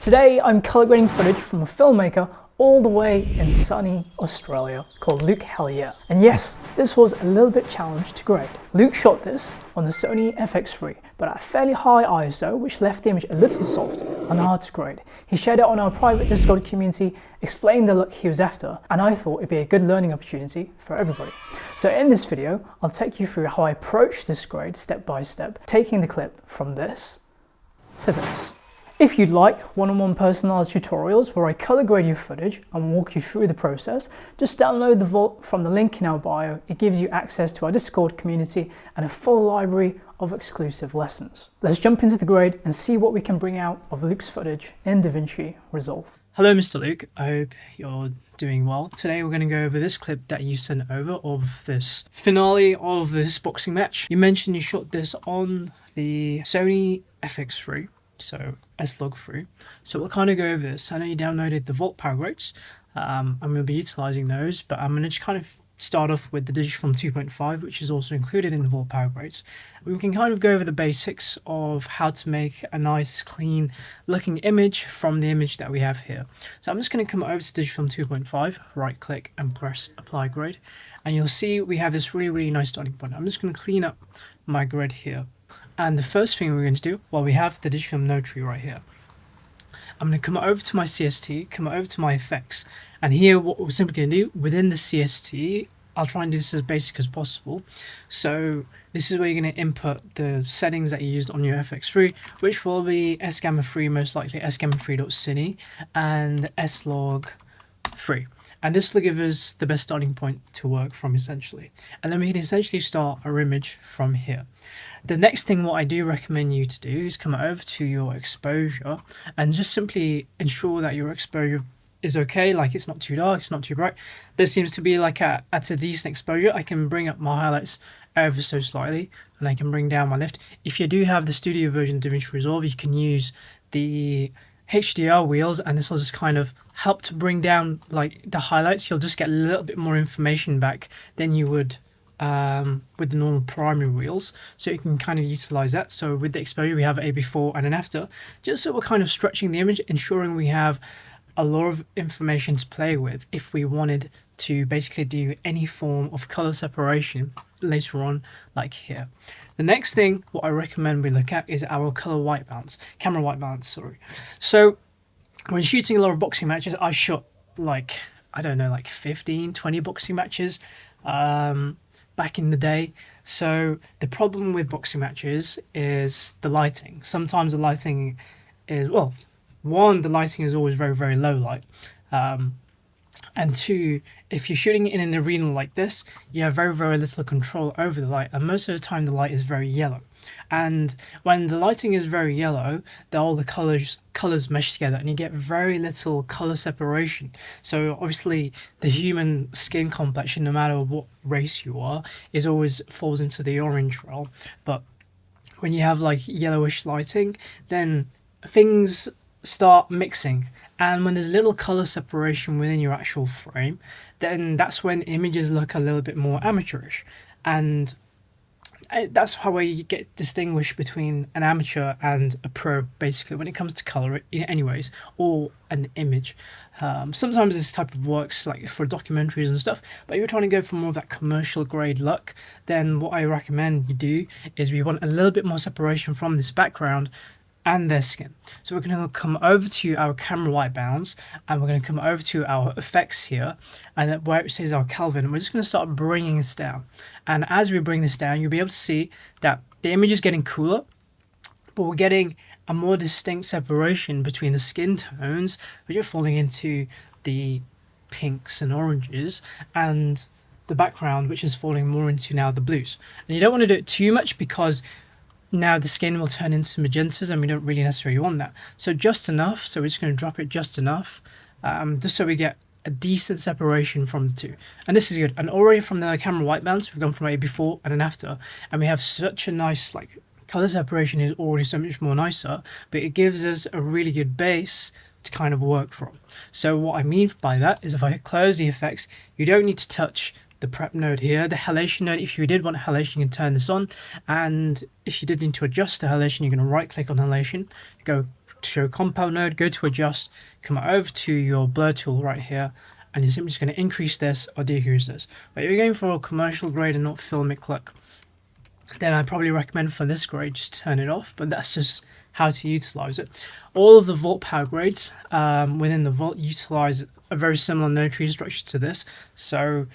Today I'm colour grading footage from a filmmaker all the way in sunny Australia called Luke Hellier. And yes, this was a little bit challenged to grade. Luke shot this on the Sony FX3, but at a fairly high ISO, which left the image a little soft and hard to grade. He shared it on our private Discord community, explained the look he was after, and I thought it'd be a good learning opportunity for everybody. So in this video, I'll take you through how I approach this grade step by step, taking the clip from this to this. If you'd like one-on-one personalized tutorials where I color grade your footage and walk you through the process, just download the vault from the link in our bio. It gives you access to our Discord community and a full library of exclusive lessons. Let's jump into the grade and see what we can bring out of Luke's footage in DaVinci Resolve. Hello Mr. Luke, I hope you're doing well. Today we're going to go over this clip that you sent over of this finale of this boxing match. You mentioned you shot this on the Sony FX3. So S-Log3. So we'll kind of go over this. I know you downloaded the Vault power grades. I'm going to be utilizing those, but I'm going to just kind of start off with the Digifilm 2.5, which is also included in the Vault power grades. We can kind of go over the basics of how to make a nice, clean looking image from the image that we have here. So I'm just going to come over to Digifilm 2.5, right click and press apply grade. And you'll see we have this really nice starting point. I'm just going to clean up my grid here. And the first thing we're going to do, well, we have the Digifilm node tree right here. I'm going to come over to my CST, come over to my effects, and here what we're simply going to do, within the CST, I'll try and do this as basic as possible. So this is where you're going to input the settings that you used on your FX3, which will be sgamma3, most likely sgamma3.cine, and slog3. And this will give us the best starting point to work from essentially. And then we can essentially start our image from here. The next thing what I do recommend you to do is come over to your exposure and just simply ensure that your exposure is okay, like it's not too dark, it's not too bright. There seems to be like at a decent exposure. I can bring up my highlights ever so slightly and I can bring down my lift. If you do have the studio version of DaVinci Resolve, you can use the HDR wheels and this will just kind of help to bring down like the highlights. You'll just get a little bit more information back than you would with the normal primary wheels, so you can kind of utilize that. So with the exposure we have a before and an after, just so we're kind of stretching the image, ensuring we have a lot of information to play with if we wanted to basically do any form of color separation later on, like here. The next thing what I recommend we look at is our camera white balance, sorry. So when shooting a lot of boxing matches, I shot like, I don't know, like 15, 20 boxing matches back in the day. So the problem with boxing matches is the lighting. Sometimes the lighting is, well, one, the lighting is always very low light. And two, if you're shooting in an arena like this, you have very little control over the light, and most of the time the light is very yellow. And when the lighting is very yellow, all the colors mesh together and you get very little color separation. So obviously the human skin complexion, no matter what race you are, is always falls into the orange realm. But when you have like yellowish lighting, then things start mixing. And when there's little color separation within your actual frame, then that's when images look a little bit more amateurish. And that's how you get distinguished between an amateur and a pro, basically, when it comes to color anyways, or an image. Sometimes this type of works like for documentaries and stuff, but if you're trying to go for more of that commercial grade look, then what I recommend you do is we want a little bit more separation from this background and their skin. So we're going to come over to our camera white balance and we're going to come over to our effects here, and where it says our Kelvin, we're just going to start bringing this down. And as we bring this down, you'll be able to see that the image is getting cooler, but we're getting a more distinct separation between the skin tones, which are falling into the pinks and oranges, and the background, which is falling more into now the blues. And you don't want to do it too much because now the skin will turn into magentas and we don't really necessarily want that. So just enough, so we're just going to drop it just enough, just so we get a decent separation from the two. And this is good. And already from the camera white balance, we've gone from a before and an after, and we have such a nice like color separation is already so much more nicer, but it gives us a really good base to kind of work from. So what I mean by that is if I close the effects, you don't need to touch the prep node here. The halation node, if you did want halation, you can turn this on, and if you did need to adjust the halation, you're going to right click on halation, go show compound node, go to adjust, come over to your blur tool right here, and you're simply just going to increase this or decrease this. But if you're going for a commercial grade and not filmic look, then I probably recommend for this grade just turn it off, but that's just how to utilize it. All of the Vault power grades within the Vault utilize a very similar node tree structure to this. So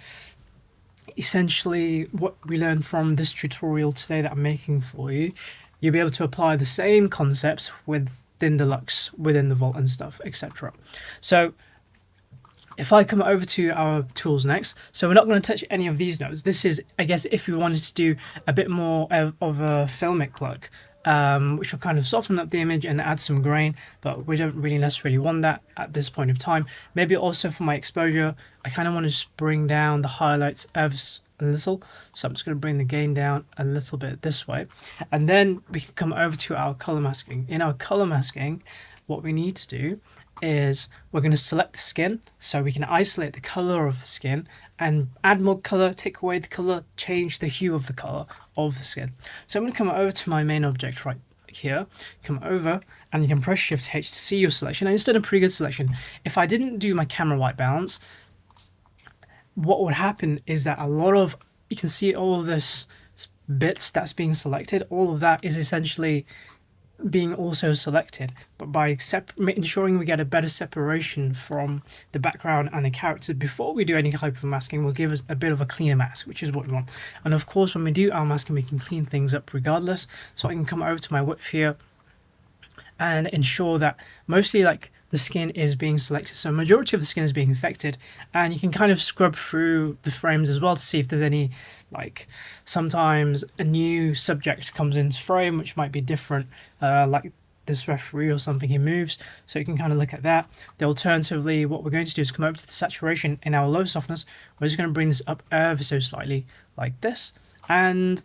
essentially what we learned from this tutorial today that I'm making for you, you'll be able to apply the same concepts within the Lux, within the Vault and stuff, etc. So if I come over to our tools next, so we're not going to touch any of these nodes. This is, I guess, if we wanted to do a bit more of a filmic look, which will kind of soften up the image and add some grain, but we don't really necessarily want that at this point of time. Maybe also for my exposure, I kind of want to just bring down the highlights ever a little, so I'm just going to bring the gain down a little bit this way, and then we can come over to our color masking. In our color masking, what we need to do is we're going to select the skin, so we can isolate the color of the skin and add more color, take away the color, change the hue of the color of the skin. So I'm going to come over to my main object right here, come over, and you can press Shift H to see your selection. And it's done a pretty good selection. If I didn't do my camera white balance, what would happen is that a lot of, you can see all of this bits that's being selected, all of that is essentially being also selected, but by ensuring we get a better separation from the background and the characters before we do any type of masking will give us a bit of a cleaner mask, which is what we want. And of course when we do our masking we can clean things up regardless, so I can come over to my width here and ensure that mostly like the skin is being selected, so majority of the skin is being affected, and you can kind of scrub through the frames as well to see if there's any, like sometimes a new subject comes into frame which might be different, like this referee or something, he moves, so you can kind of look at that. The alternatively, what we're going to do is come over to the saturation in our low softness. We're just going to bring this up ever so slightly like this, and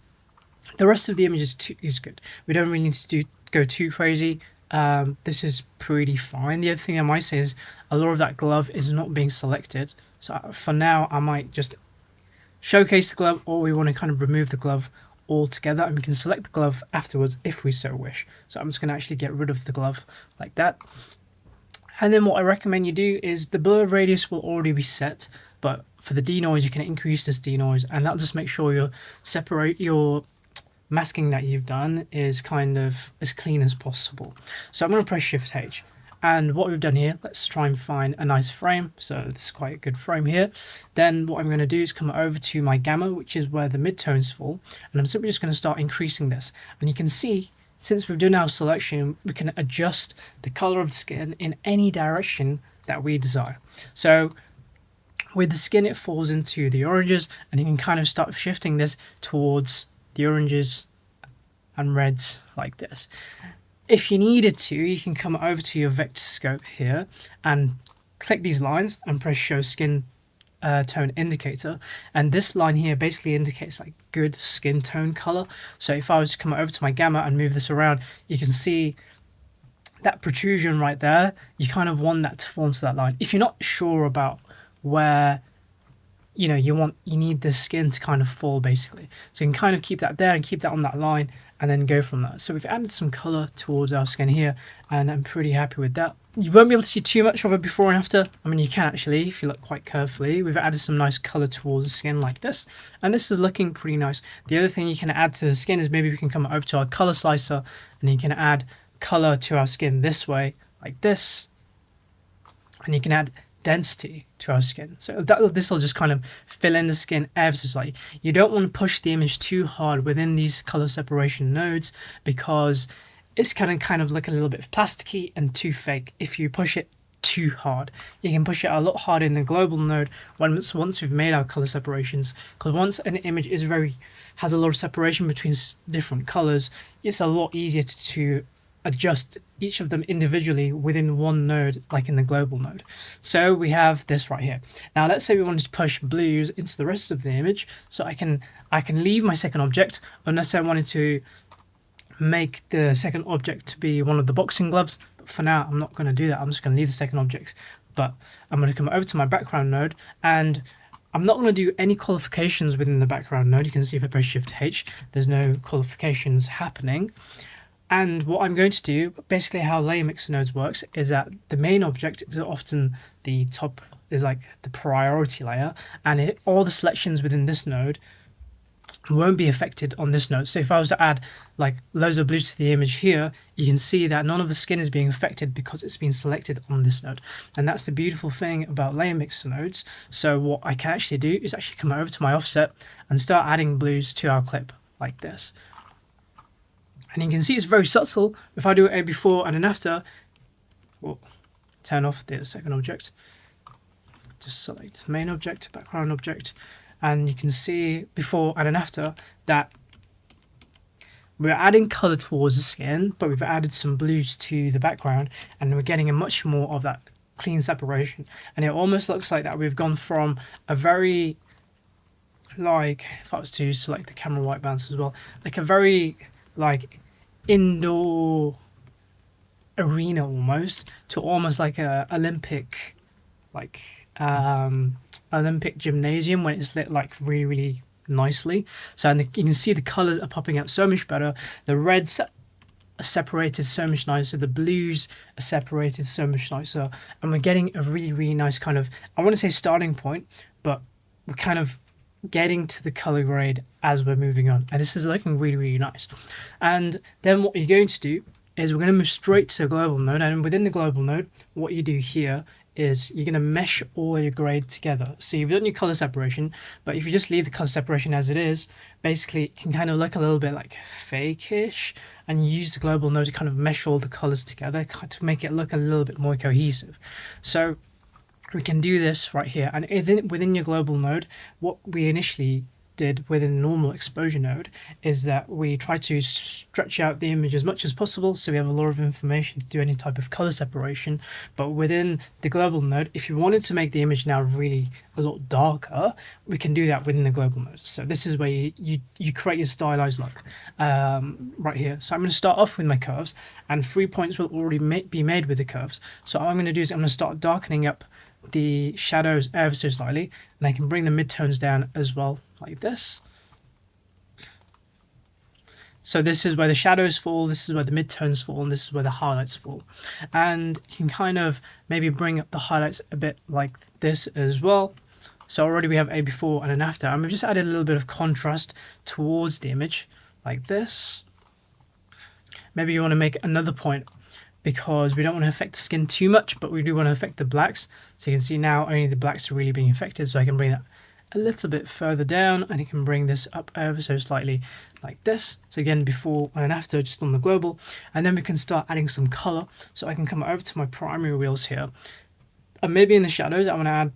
the rest of the image is good. We don't really need to go too crazy. This is pretty fine. The other thing I might say is a lot of that glove is not being selected, so for now I might just showcase the glove, or we want to kind of remove the glove altogether, and we can select the glove afterwards if we so wish. So I'm just going to actually get rid of the glove like that, and then what I recommend you do is the blur radius will already be set, but for the denoise you can increase this denoise, and that'll just make sure you separate your masking that you've done is kind of as clean as possible. So I'm going to press Shift H, and what we've done here, let's try and find a nice frame. So this is quite a good frame here. Then what I'm going to do is come over to my gamma, which is where the midtones fall, and I'm simply just going to start increasing this. And you can see, since we've done our selection, we can adjust the color of the skin in any direction that we desire. So with the skin it falls into the oranges, and you can kind of start shifting this towards the oranges and reds like this. If you needed to, you can come over to your vector scope here and click these lines and press show skin tone indicator, and this line here basically indicates like good skin tone color. So if I was to come over to my gamma and move this around, you can see that protrusion right there. You kind of want that to fall into that line. If you're not sure about where you need the skin to kind of fall basically, so you can kind of keep that there and keep that on that line and then go from that. So we've added some color towards our skin here, and I'm pretty happy with that. You won't be able to see too much of it before and after. I mean, you can actually if you look quite carefully. We've added some nice color towards the skin like this, and this is looking pretty nice. The other thing you can add to the skin is maybe we can come over to our color slicer and you can add color to our skin this way like this, and you can add density to our skin. So this will just kind of fill in the skin ever so slightly. You don't want to push the image too hard within these color separation nodes, because it's kind of look a little bit plasticky and too fake if you push it too hard. You can push it a lot harder in the global node once we've made our color separations, because once an image has a lot of separation between different colors, it's a lot easier to adjust each of them individually within one node, like in the global node. So we have this right here. Now let's say we wanted to push blues into the rest of the image, so I can leave my second object unless I wanted to make the second object to be one of the boxing gloves. But for now I'm not going to do that. I'm just going to leave the second object, but I'm going to come over to my background node, and I'm not going to do any qualifications within the background node. You can see if I press Shift H, there's no qualifications happening. And what I'm going to do, basically how layer mixer nodes works, is that the main object is often the top, is like the priority layer, and all the selections within this node won't be affected on this node. So if I was to add like loads of blues to the image here, you can see that none of the skin is being affected because it's been selected on this node. And that's the beautiful thing about layer mixer nodes. So what I can actually do is actually come over to my offset and start adding blues to our clip like this. And you can see it's very subtle. If I do a before and an after, well, turn off the second object, just select main object, background object, and you can see before and an after that we're adding color towards the skin, but we've added some blues to the background, and we're getting a much more of that clean separation. And it almost looks like that we've gone from a very, like, if I was to select the camera white balance as well, like a very like indoor arena almost, to almost like a Olympic, like Olympic gymnasium when it's lit like really, really nicely. So and you can see the colors are popping out so much better. The reds are separated so much nicer, the blues are separated so much nicer, and we're getting a really, really nice kind of, I want to say starting point, but we're kind of getting to the color grade as we're moving on, and this is looking really, really nice. And then what you're going to do is we're going to move straight to the global node, and within the global node what you do here is you're going to mesh all your grade together. So you've done your color separation, but if you just leave the color separation as it is, basically it can kind of look a little bit like fake-ish, and you use the global node to kind of mesh all the colors together to make it look a little bit more cohesive. So we can do this right here, and within your global node, what we initially did within the normal exposure node is that we try to stretch out the image as much as possible, so we have a lot of information to do any type of color separation. But within the global node, if you wanted to make the image now really a lot darker, we can do that within the global node. So this is where you create your stylized look right here. So I'm going to start off with my curves, and 3 points will already be made with the curves. So what I'm going to do is I'm going to start darkening up the shadows ever so slightly, and I can bring the midtones down as well like this. So this is where the shadows fall, this is where the midtones fall, and this is where the highlights fall. And you can kind of maybe bring up the highlights a bit like this as well. So already we have a before and an after, and we've just added a little bit of contrast towards the image like this. Maybe you want to make another point, because we don't want to affect the skin too much, but we do want to affect the blacks. So you can see now only the blacks are really being affected, so I can bring that a little bit further down, and I can bring this up ever so slightly like this. So again, before and after, just on the global, and then we can start adding some color. So I can come over to my primary wheels here, and maybe in the shadows I want to add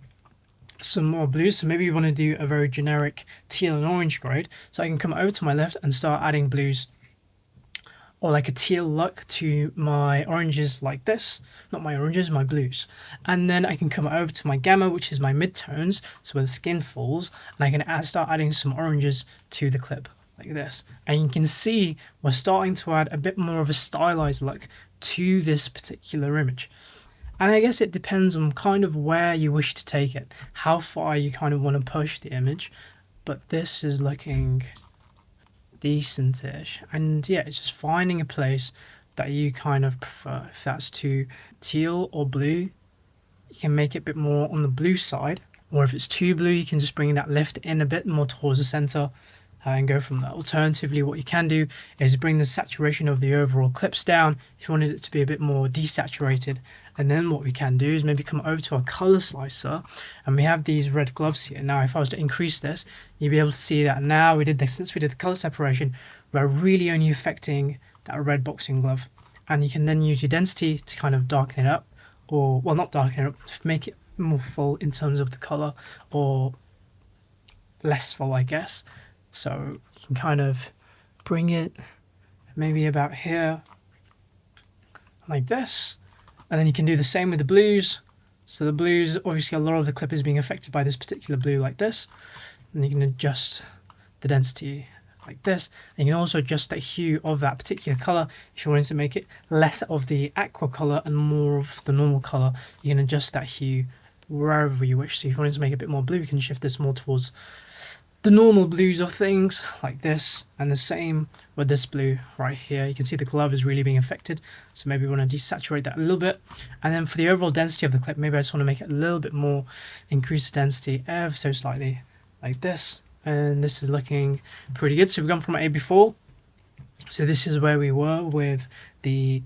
some more blues. So maybe you want to do a very generic teal and orange grade, so I can come over to my left and start adding blues, or like a teal look to my oranges like this. Not my oranges, my blues. And then I can come over to my gamma, which is my midtones, so where the skin falls, and I can start adding some oranges to the clip like this. And you can see we're starting to add a bit more of a stylized look to this particular image. And I guess it depends on kind of where you wish to take it, how far you kind of want to push the image, but this is looking decent-ish. And yeah, it's just finding a place that you kind of prefer. If that's too teal or blue, you can make it a bit more on the blue side, or if it's too blue, you can just bring that lift in a bit more towards the center and go from there. Alternatively, what you can do is bring the saturation of the overall clips down if you wanted it to be a bit more desaturated. And then what we can do is maybe come over to our color slicer, and we have these red gloves here. Now if I was to increase this, you'll be able to see that now since we did the color separation, we're really only affecting that red boxing glove. And you can then use your density to kind of darken it up, or well, not darken it up, make it more full in terms of the color, or less full, I guess. So you can kind of bring it maybe about here like this, and then you can do the same with the blues. So the blues, obviously a lot of the clip is being affected by this particular blue like this, and you can adjust the density like this, and you can also adjust the hue of that particular color. If you wanted to make it less of the aqua color and more of the normal color, you can adjust that hue wherever you wish. So if you wanted to make it a bit more blue, you can shift this more towards the normal blues of things like this, and the same with this blue right here. You can see the glove is really being affected, so maybe we want to desaturate that a little bit. And then for the overall density of the clip, maybe I just want to make it a little bit more, increase the density ever so slightly like this, and this is looking pretty good. So we've gone from A before, so this is where we were with the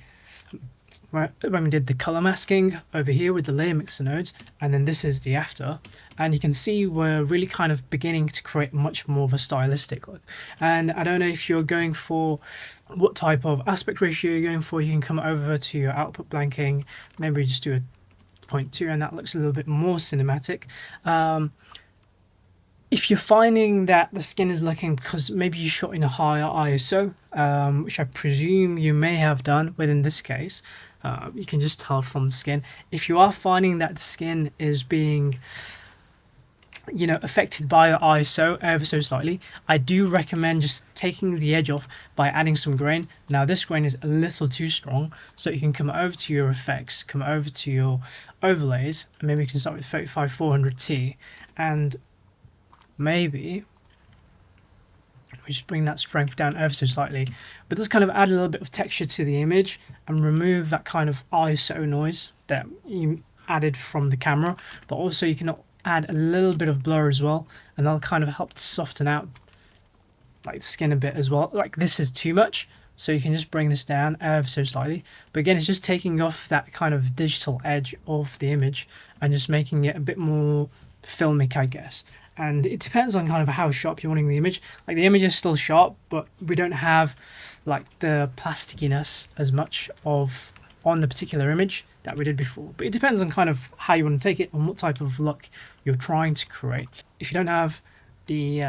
when we did the color masking over here with the layer mixer nodes, and then this is the after, and you can see we're really kind of beginning to create much more of a stylistic look. And I don't know if you're going for what type of aspect ratio you're going for. You can come over to your output blanking, maybe just do a 0.2, and that looks a little bit more cinematic. If you're finding that the skin is looking, because maybe you shot in a higher ISO, which I presume you may have done within this case, you can just tell from the skin. If you are finding that the skin is being, you know, affected by the ISO ever so slightly, I do recommend just taking the edge off by adding some grain. Now this grain is a little too strong, so you can come over to your effects, come over to your overlays, and maybe you can start with 35400T, and maybe we just bring that strength down ever so slightly, but just kind of add a little bit of texture to the image and remove that kind of ISO noise that you added from the camera. But also you can add a little bit of blur as well, and that'll kind of help to soften out like the skin a bit as well. Like this is too much, so you can just bring this down ever so slightly. But again, it's just taking off that kind of digital edge of the image and just making it a bit more filmic, I guess. And it depends on kind of how sharp you're wanting the image. Like the image is still sharp, but we don't have like the plasticiness as much of on the particular image that we did before. But it depends on kind of how you want to take it and what type of look you're trying to create. If you don't have the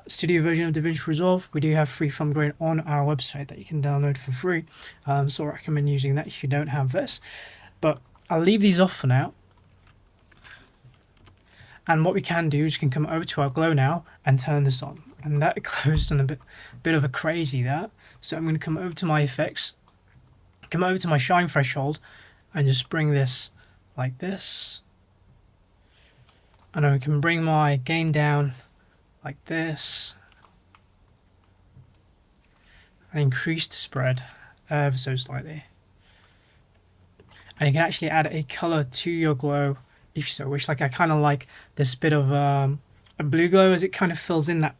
studio version of DaVinci Resolve, we do have free film grain on our website that you can download for free. So I recommend using that if you don't have this. But I'll leave these off for now. And what we can do is we can come over to our glow now and turn this on. And that glow's done a bit of a crazy there. So I'm going to come over to my effects, come over to my shine threshold, and just bring this like this. And I can bring my gain down like this. And increase the spread ever so slightly. And you can actually add a color to your glow if you so wish. Like I kind of like this bit of a blue glow as it kind of fills in that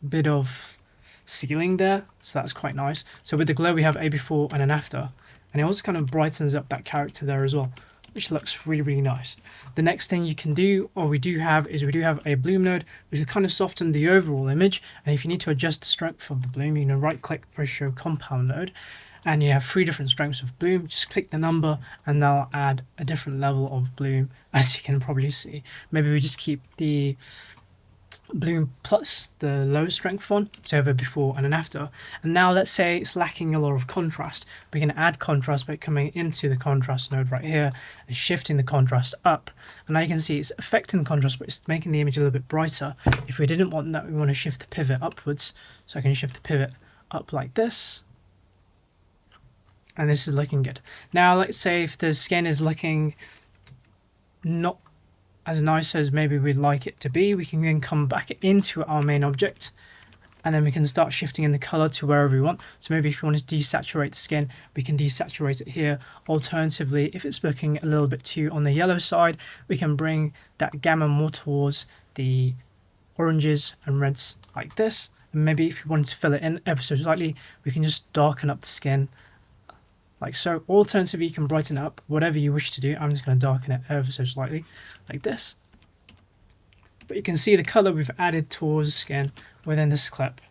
bit of ceiling there, so that's quite nice. So with the glow we have a before and an after, and it also kind of brightens up that character there as well, which looks really, really nice. The next thing you can do, or we do have a bloom node, which will kind of soften the overall image. And if you need to adjust the strength of the bloom, you can right click, press show compound node, and you have 3 different strengths of bloom. Just click the number and they'll add a different level of bloom, as you can probably see. Maybe we just keep the bloom plus the low strength one, so have a before and an after. And now let's say it's lacking a lot of contrast. We can add contrast by coming into the contrast node right here and shifting the contrast up. And now you can see it's affecting the contrast, but it's making the image a little bit brighter. If we didn't want that, we want to shift the pivot upwards. So I can shift the pivot up like this. And this is looking good. Now let's say if the skin is looking not as nice as maybe we'd like it to be, we can then come back into our main object, and then we can start shifting in the color to wherever we want. So maybe if you want to desaturate the skin, we can desaturate it here. Alternatively, if it's looking a little bit too on the yellow side, we can bring that gamma more towards the oranges and reds like this. And maybe if you wanted to fill it in ever so slightly, we can just darken up the skin like so. Alternatively, you can brighten it up, whatever you wish to do. I'm just going to darken it ever so slightly, like this. But you can see the color we've added towards the skin within this clip.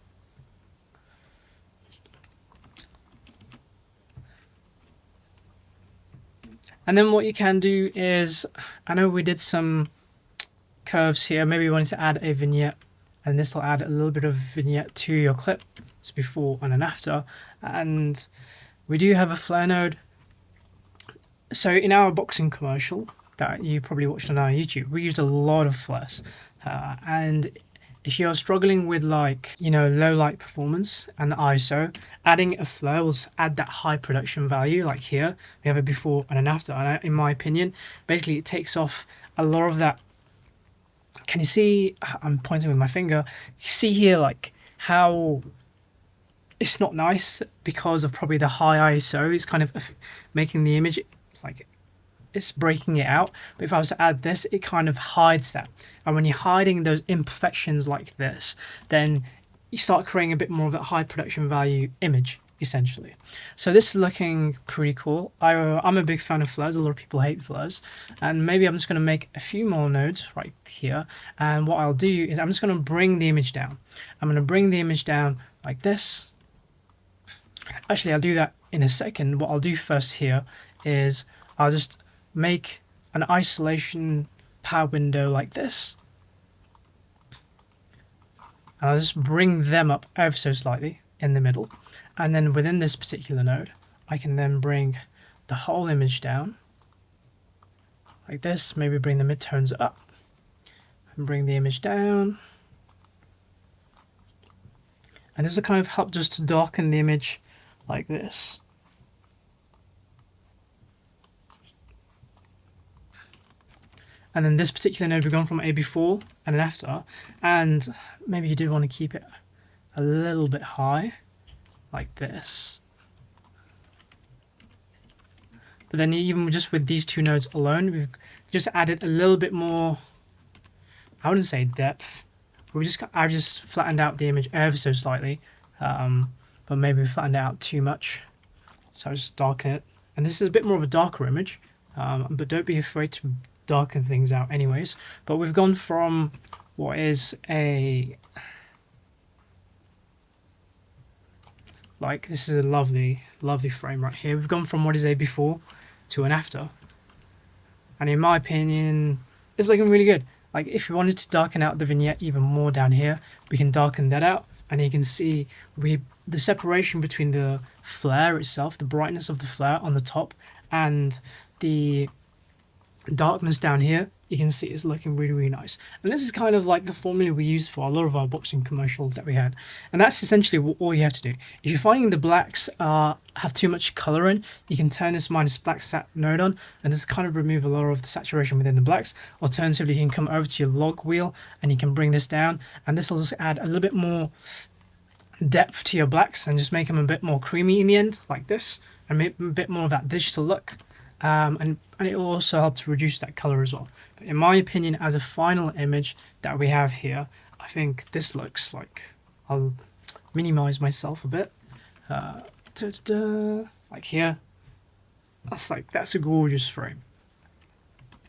And then what you can do is, I know we did some curves here, maybe you wanted to add a vignette, and this will add a little bit of vignette to your clip. It's before and an after. And we do have a flare node. So in our boxing commercial that you probably watched on our YouTube, we used a lot of flares. And if you're struggling with like, you know, low light performance and the ISO, adding a flare will add that high production value. Like here, we have a before and an after. And in my opinion, basically it takes off a lot of that can you see, I'm pointing with my finger, you see here like how it's not nice because of probably the high ISO. It's kind of making the image like it's breaking it out. But if I was to add this, it kind of hides that. And when you're hiding those imperfections like this, then you start creating a bit more of that high production value image, essentially. So this is looking pretty cool. I'm a big fan of flares. A lot of people hate flares. And maybe I'm just going to make a few more nodes right here. And what I'll do is I'm just going to bring the image down. I'm going to bring the image down like this. Actually, I'll do that in a second. What I'll do first here is I'll just make an isolation power window like this. And I'll just bring them up ever so slightly in the middle. And then within this particular node, I can then bring the whole image down like this. Maybe bring the midtones up and bring the image down. And this will kind of help just to darken the image like this. And then this particular node, we've gone from a before and an after, and maybe you do want to keep it a little bit high, like this. But then even just with these two nodes alone, we've just added a little bit more, I wouldn't say depth, but I've just flattened out the image ever so slightly, but maybe we flattened it out too much. So I'll just darken it. And this is a bit more of a darker image, but don't be afraid to darken things out anyways. But we've gone from what is a, like, this is a lovely frame right here. We've gone from what is a before to an after, and in my opinion it's looking really good. Like, if you wanted to darken out the vignette even more down here, we can darken that out, and you can see the separation between the flare itself, the brightness of the flare on the top, and the darkness down here. You can see it's looking really, really nice. And this is kind of like the formula we use for a lot of our boxing commercials that we had. And that's essentially all you have to do. If you're finding the blacks have too much color in, you can turn this minus black sat node on, and this kind of remove a lot of the saturation within the blacks. Alternatively, you can come over to your log wheel and you can bring this down, and this will just add a little bit more depth to your blacks and just make them a bit more creamy in the end, like this, and make a bit more of that digital look. And it will also help to reduce that color as well. But in my opinion, as a final image that we have here, I think this looks like, I'll minimize myself a bit, like here. That's a gorgeous frame.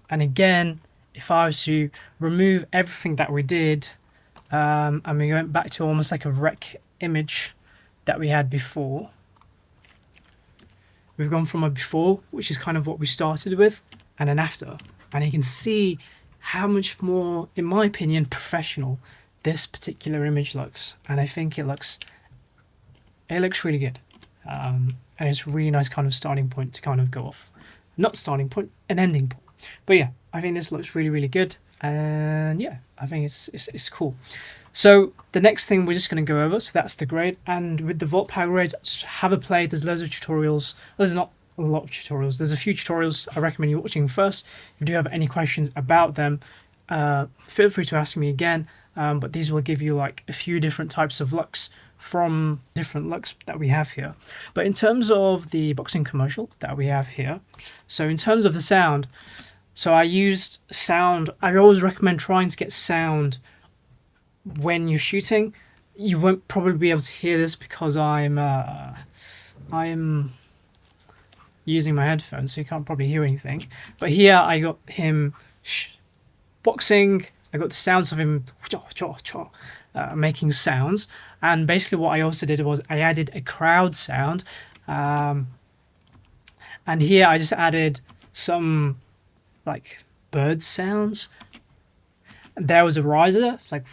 And again, if I was to remove everything that we did, and we went back to almost like a rec image that we had before, we've gone from a before, which is kind of what we started with, and an after. And you can see how much more, in my opinion, professional this particular image looks. And I think it looks really good. And it's a really nice kind of starting point to kind of go off. Not starting point, an ending point. But yeah, I think this looks really, really good. And yeah, I think it's cool. So the next thing we're just going to go over, so that's the grade. And with the Volt Power grades, have a play. There's loads of tutorials. There's not a lot of tutorials. There's a few tutorials I recommend you watching first. If you do have any questions about them, feel free to ask me again. But these will give you like a few different types of looks from different looks that we have here. But in terms of the boxing commercial that we have here, so in terms of the sound, so I used sound. I always recommend trying to get sound when you're shooting. You won't probably be able to hear this because I'm using my headphones, so you can't probably hear anything. But here I got him boxing. I got the sounds of him making sounds. And basically what I also did was I added a crowd sound. And here I just added some like bird sounds. There was a riser. It's like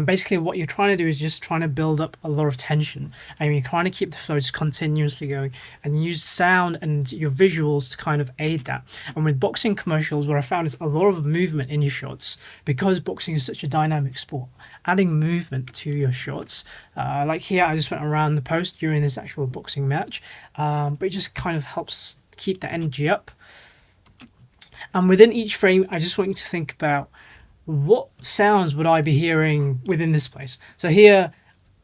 basically what you're trying to do is just trying to build up a lot of tension, and you're trying to keep the flow just continuously going, and use sound and your visuals to kind of aid that. And with boxing commercials, what I found is a lot of movement in your shots, because boxing is such a dynamic sport. Adding movement to your shots, like here I just went around the post during this actual boxing match, but it just kind of helps keep the energy up. And within each frame, I just want you to think about what sounds would I be hearing within this place. So here,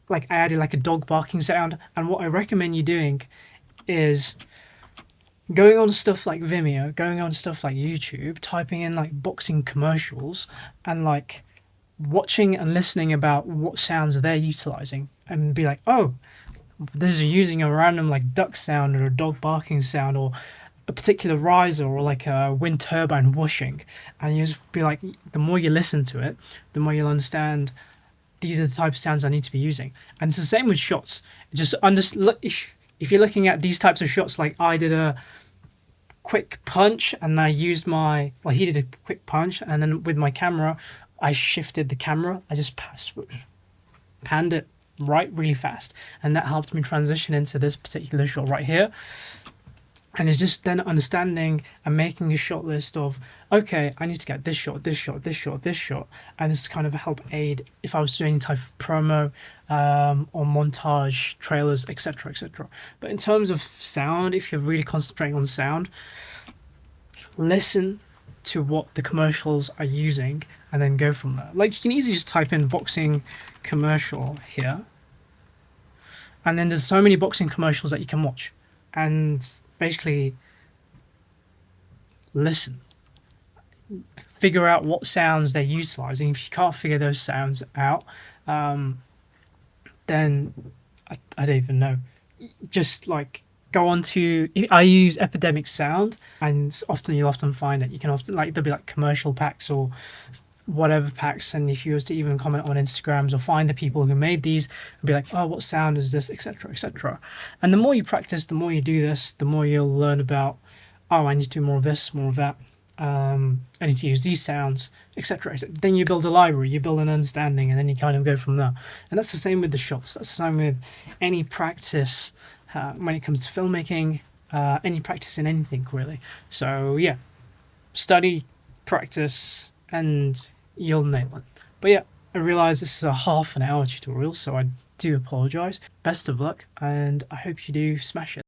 like I added like a dog barking sound, and what I recommend you doing is going on stuff like Vimeo, going on stuff like YouTube, typing in like boxing commercials, and like watching and listening about what sounds they're utilizing, and be like, oh, this is using a random like duck sound or a dog barking sound or a particular riser or like a wind turbine whooshing, and you just be like, the more you listen to it, the more you'll understand these are the type of sounds I need to be using. And it's the same with shots. Just if you're looking at these types of shots, like I did a quick punch and I used he did a quick punch, and then with my camera I shifted the camera, I just panned it right really fast, and that helped me transition into this particular shot right here. And it's just then understanding and making a shot list of, okay, I need to get this shot, this shot, this shot, this shot, and this kind of help aid if I was doing any type of promo or montage, trailers, etc., etc. But in terms of sound, if you're really concentrating on sound, listen to what the commercials are using and then go from there. Like you can easily just type in boxing commercial here, and then there's so many boxing commercials that you can watch, and basically listen, figure out what sounds they're utilizing. If you can't figure those sounds out, then I don't even know, just like go on to, I use Epidemic Sound, and you'll often find that you can often, like, there'll be like commercial packs or whatever packs, and if you was to even comment on Instagrams or find the people who made these and be like, oh, what sound is this, etc., etc. And the more you practice, the more you do this, the more you'll learn about, oh, I need to do more of this, more of that, I need to use these sounds, etc. Then you build a library, you build an understanding, and then you kind of go from there. And that's the same with the shots, that's the same with any practice when it comes to filmmaking, any practice in anything really. So yeah, study, practice, and you'll nail it. But yeah, I realise this is a half an hour tutorial, so I do apologise. Best of luck, and I hope you do smash it.